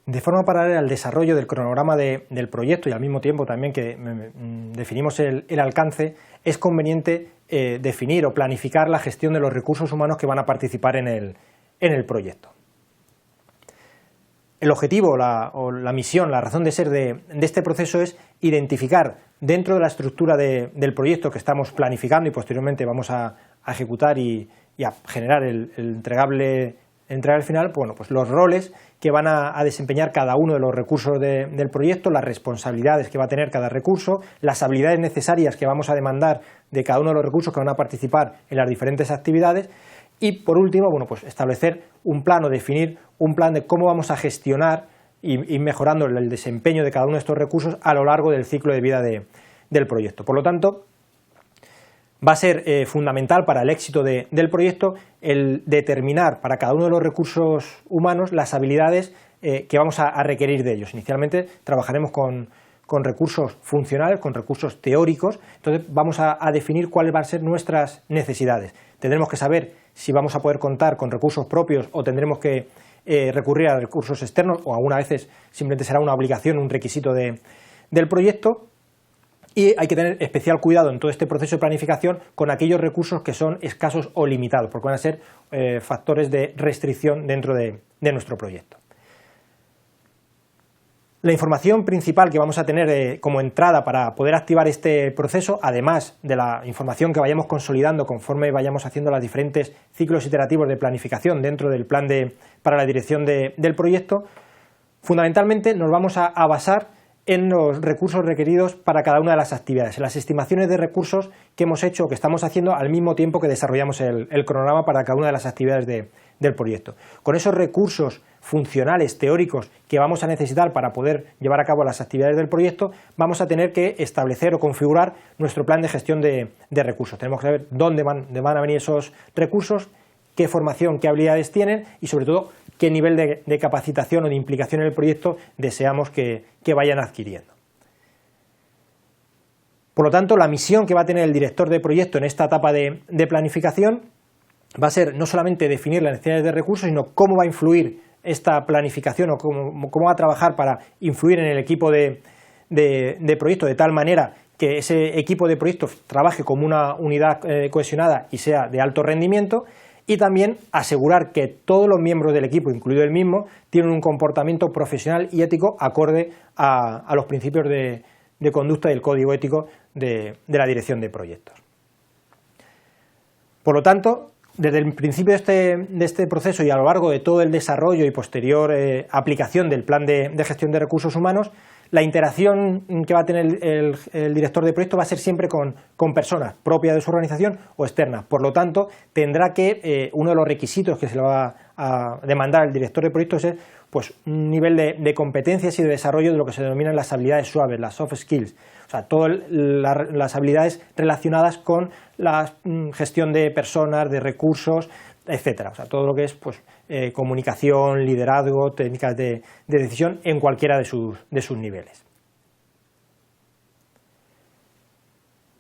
De forma paralela al desarrollo del cronograma del proyecto y al mismo tiempo también que definimos el alcance, es conveniente definir o planificar la gestión de los recursos humanos que van a participar en el proyecto. El objetivo o la misión, la razón de ser de este proceso es identificar dentro de la estructura del proyecto que estamos planificando y posteriormente vamos a ejecutar y a generar el entregable final, bueno, pues los roles que van a desempeñar cada uno de los recursos del proyecto, las responsabilidades que va a tener cada recurso, las habilidades necesarias que vamos a demandar de cada uno de los recursos que van a participar en las diferentes actividades y, por último, bueno, pues establecer un plan o definir un plan de cómo vamos a gestionar y mejorando el desempeño de cada uno de estos recursos a lo largo del ciclo de vida del proyecto. Por lo tanto, va a ser fundamental para el éxito del proyecto el determinar para cada uno de los recursos humanos las habilidades que vamos a requerir de ellos. Inicialmente trabajaremos con recursos funcionales, con recursos teóricos, entonces vamos a definir cuáles van a ser nuestras necesidades. Tendremos que saber si vamos a poder contar con recursos propios o tendremos que recurrir a recursos externos o algunas veces simplemente será una obligación, un requisito del proyecto. Y hay que tener especial cuidado en todo este proceso de planificación con aquellos recursos que son escasos o limitados, porque van a ser factores de restricción dentro de nuestro proyecto. La información principal que vamos a tener como entrada para poder activar este proceso, además de la información que vayamos consolidando conforme vayamos haciendo los diferentes ciclos iterativos de planificación dentro del plan para la dirección del proyecto, fundamentalmente nos vamos a basar en los recursos requeridos para cada una de las actividades, en las estimaciones de recursos que hemos hecho o que estamos haciendo al mismo tiempo que desarrollamos el cronograma para cada una de las actividades del proyecto. Con esos recursos funcionales, teóricos, que vamos a necesitar para poder llevar a cabo las actividades del proyecto, vamos a tener que establecer o configurar nuestro plan de gestión de recursos. Tenemos que saber dónde van a venir esos recursos, qué formación, qué habilidades tienen y sobre todo qué nivel de capacitación o de implicación en el proyecto deseamos que vayan adquiriendo. Por lo tanto, la misión que va a tener el director de proyecto en esta etapa de planificación va a ser no solamente definir las necesidades de recursos, sino cómo va a influir esta planificación o cómo va a trabajar para influir en el equipo de proyecto de tal manera que ese equipo de proyecto trabaje como una unidad cohesionada y sea de alto rendimiento. Y también asegurar que todos los miembros del equipo, incluido el mismo, tienen un comportamiento profesional y ético acorde a los principios de conducta y el código ético de la dirección de proyectos. Por lo tanto, desde el principio de este proceso y a lo largo de todo el desarrollo y posterior aplicación del plan de gestión de recursos humanos, la interacción que va a tener el director de proyecto va a ser siempre con personas propias de su organización o externas. Por lo tanto, tendrá que, uno de los requisitos que se le va a demandar al director de proyecto es pues, un nivel de competencias y de desarrollo de lo que se denominan las habilidades suaves, las soft skills. O sea, todas las habilidades relacionadas con la gestión de personas, de recursos, etcétera. O sea, todo lo que es pues, comunicación, liderazgo, técnicas de decisión en cualquiera de sus niveles.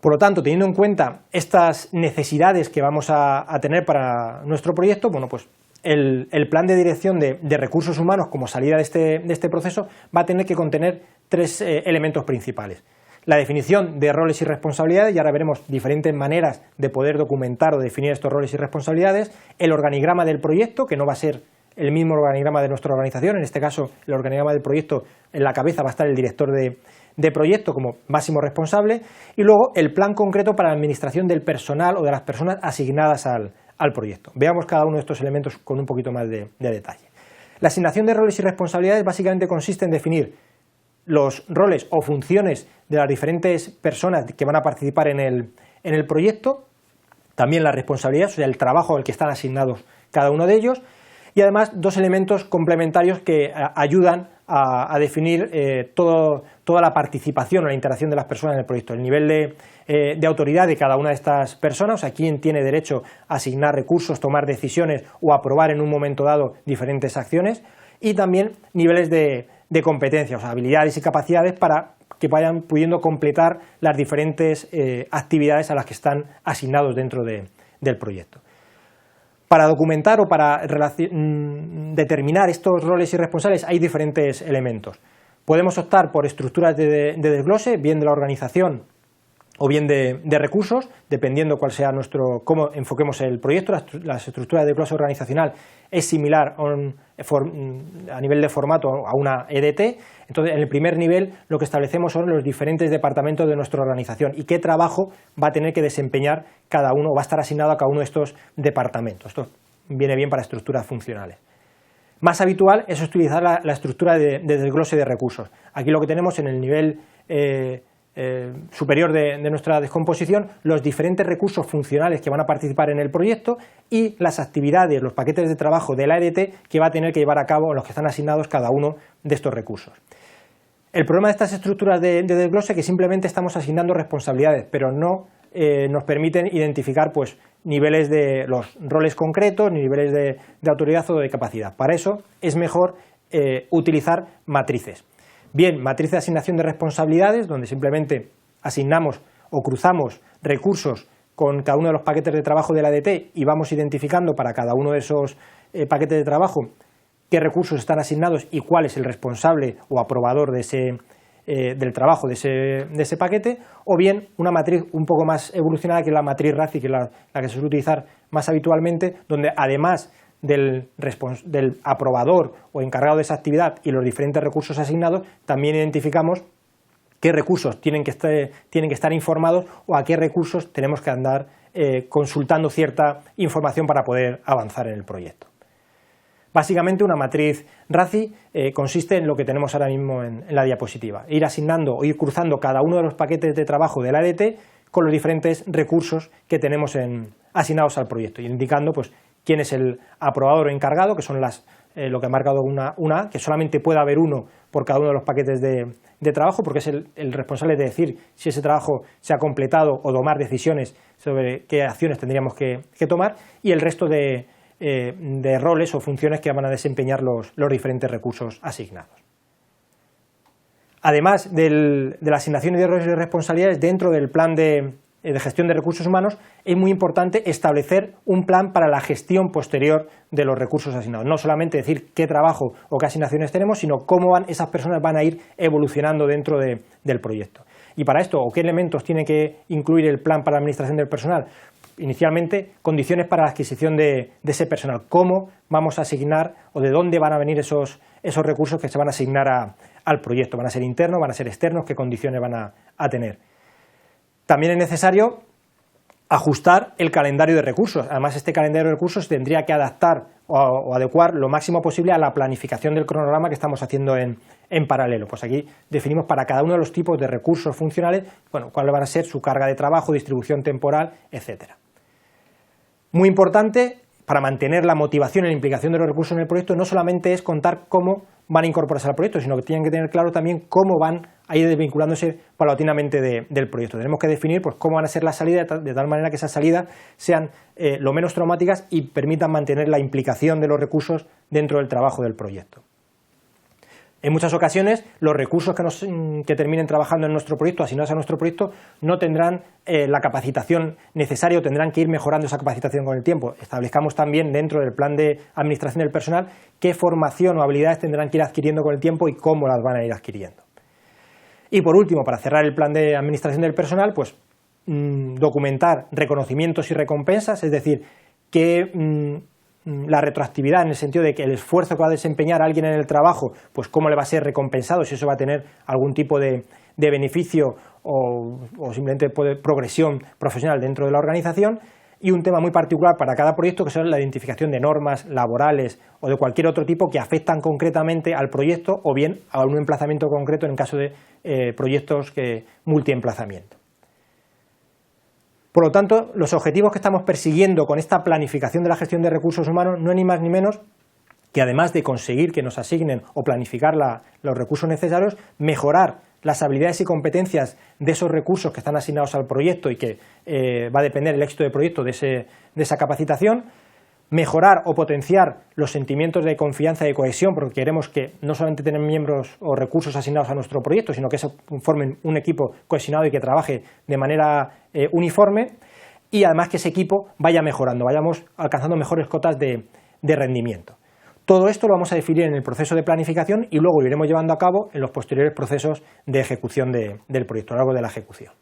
Por lo tanto, teniendo en cuenta estas necesidades que vamos a tener para nuestro proyecto, bueno, pues el plan de dirección de recursos humanos como salida de este proceso va a tener que contener tres elementos principales. La definición de roles y responsabilidades, y ahora veremos diferentes maneras de poder documentar o definir estos roles y responsabilidades, el organigrama del proyecto, que no va a ser el mismo organigrama de nuestra organización, en este caso el organigrama del proyecto en la cabeza va a estar el director de proyecto como máximo responsable, y luego el plan concreto para la administración del personal o de las personas asignadas al proyecto. Veamos cada uno de estos elementos con un poquito más de detalle. La asignación de roles y responsabilidades básicamente consiste en definir los roles o funciones de las diferentes personas que van a participar en el proyecto, también las responsabilidades, o sea, el trabajo al que están asignados cada uno de ellos, y además dos elementos complementarios que ayudan a definir toda la participación o la interacción de las personas en el proyecto, el nivel de autoridad de cada una de estas personas, o sea, quién tiene derecho a asignar recursos, tomar decisiones o aprobar en un momento dado diferentes acciones, y también niveles de competencias, o sea, habilidades y capacidades para que vayan pudiendo completar las diferentes actividades a las que están asignados dentro del proyecto. Para documentar o para determinar estos roles y responsables hay diferentes elementos. Podemos optar por estructuras de desglose, bien de la organización o bien de recursos, dependiendo cuál sea cómo enfoquemos el proyecto. La estructura de desglose organizacional es similar a nivel de formato a una EDT. Entonces, en el primer nivel lo que establecemos son los diferentes departamentos de nuestra organización y qué trabajo va a tener que desempeñar cada uno, o va a estar asignado a cada uno de estos departamentos. Esto viene bien para estructuras funcionales. Más habitual es utilizar la estructura de desglose de recursos. Aquí lo que tenemos en el nivel superior de nuestra descomposición, los diferentes recursos funcionales que van a participar en el proyecto y las actividades, los paquetes de trabajo de la EDT que va a tener que llevar a cabo los que están asignados cada uno de estos recursos. El problema de estas estructuras de desglose es que simplemente estamos asignando responsabilidades, pero no nos permiten identificar pues, niveles de los roles concretos, ni niveles de autoridad o de capacidad. Para eso es mejor utilizar matrices. Bien, matriz de asignación de responsabilidades, donde simplemente asignamos o cruzamos recursos con cada uno de los paquetes de trabajo de la EDT y vamos identificando para cada uno de esos paquetes de trabajo qué recursos están asignados y cuál es el responsable o aprobador del trabajo de ese paquete, o bien una matriz un poco más evolucionada que es la matriz RACI, que es la que se suele utilizar más habitualmente, donde además del aprobador o encargado de esa actividad y los diferentes recursos asignados, también identificamos qué recursos tienen que estar informados o a qué recursos tenemos que andar consultando cierta información para poder avanzar en el proyecto. Básicamente una matriz RACI consiste en lo que tenemos ahora mismo en la diapositiva, ir asignando o ir cruzando cada uno de los paquetes de trabajo de la EDT con los diferentes recursos que tenemos asignados al proyecto, y indicando pues, quién es el aprobador o encargado, que son lo que ha marcado una A, que solamente puede haber uno por cada uno de los paquetes de trabajo, porque es el responsable de decir si ese trabajo se ha completado o tomar decisiones sobre qué acciones tendríamos que tomar, y el resto de roles o funciones que van a desempeñar los diferentes recursos asignados. Además de la asignación de roles y responsabilidades dentro del plan de gestión de recursos humanos, es muy importante establecer un plan para la gestión posterior de los recursos asignados. No solamente decir qué trabajo o qué asignaciones tenemos, sino cómo esas personas van a ir evolucionando dentro del proyecto. Y para esto, ¿o qué elementos tiene que incluir el plan para la administración del personal? Inicialmente, condiciones para la adquisición de ese personal. ¿Cómo vamos a asignar o de dónde van a venir esos recursos que se van a asignar al proyecto? ¿Van a ser internos? ¿Van a ser externos? ¿Qué condiciones van a tener? También es necesario ajustar el calendario de recursos. Además, este calendario de recursos tendría que adaptar o adecuar lo máximo posible a la planificación del cronograma que estamos haciendo en paralelo. Pues aquí definimos para cada uno de los tipos de recursos funcionales, bueno, cuál va a ser su carga de trabajo, distribución temporal, etcétera. Muy importante, para mantener la motivación y la implicación de los recursos en el proyecto, no solamente es contar cómo van a incorporarse al proyecto, sino que tienen que tener claro también cómo van a ir desvinculándose paulatinamente del proyecto. Tenemos que definir pues, cómo van a ser las salidas, de tal manera que esas salidas sean lo menos traumáticas y permitan mantener la implicación de los recursos dentro del trabajo del proyecto. En muchas ocasiones, los recursos que terminen trabajando en nuestro proyecto, asignados a nuestro proyecto, no tendrán la capacitación necesaria o tendrán que ir mejorando esa capacitación con el tiempo. Establezcamos también dentro del plan de administración del personal qué formación o habilidades tendrán que ir adquiriendo con el tiempo y cómo las van a ir adquiriendo. Y por último, para cerrar el plan de administración del personal, pues documentar reconocimientos y recompensas, es decir, que la retroactividad en el sentido de que el esfuerzo que va a desempeñar alguien en el trabajo, pues cómo le va a ser recompensado, si eso va a tener algún tipo de beneficio o simplemente progresión profesional dentro de la organización, y un tema muy particular para cada proyecto que son la identificación de normas laborales o de cualquier otro tipo que afectan concretamente al proyecto o bien a un emplazamiento concreto en el caso de proyectos multiemplazamiento. Por lo tanto, los objetivos que estamos persiguiendo con esta planificación de la gestión de recursos humanos no es ni más ni menos que, además de conseguir que nos asignen o planificar los recursos necesarios, mejorar las habilidades y competencias de esos recursos que están asignados al proyecto y que va a depender el éxito del proyecto de esa capacitación, mejorar o potenciar los sentimientos de confianza y de cohesión, porque queremos que no solamente tener miembros o recursos asignados a nuestro proyecto, sino que formen un equipo cohesionado y que trabaje de manera uniforme, y además que ese equipo vaya mejorando, vayamos alcanzando mejores cotas de rendimiento. Todo esto lo vamos a definir en el proceso de planificación y luego lo iremos llevando a cabo en los posteriores procesos de ejecución del proyecto, a lo largo de la ejecución.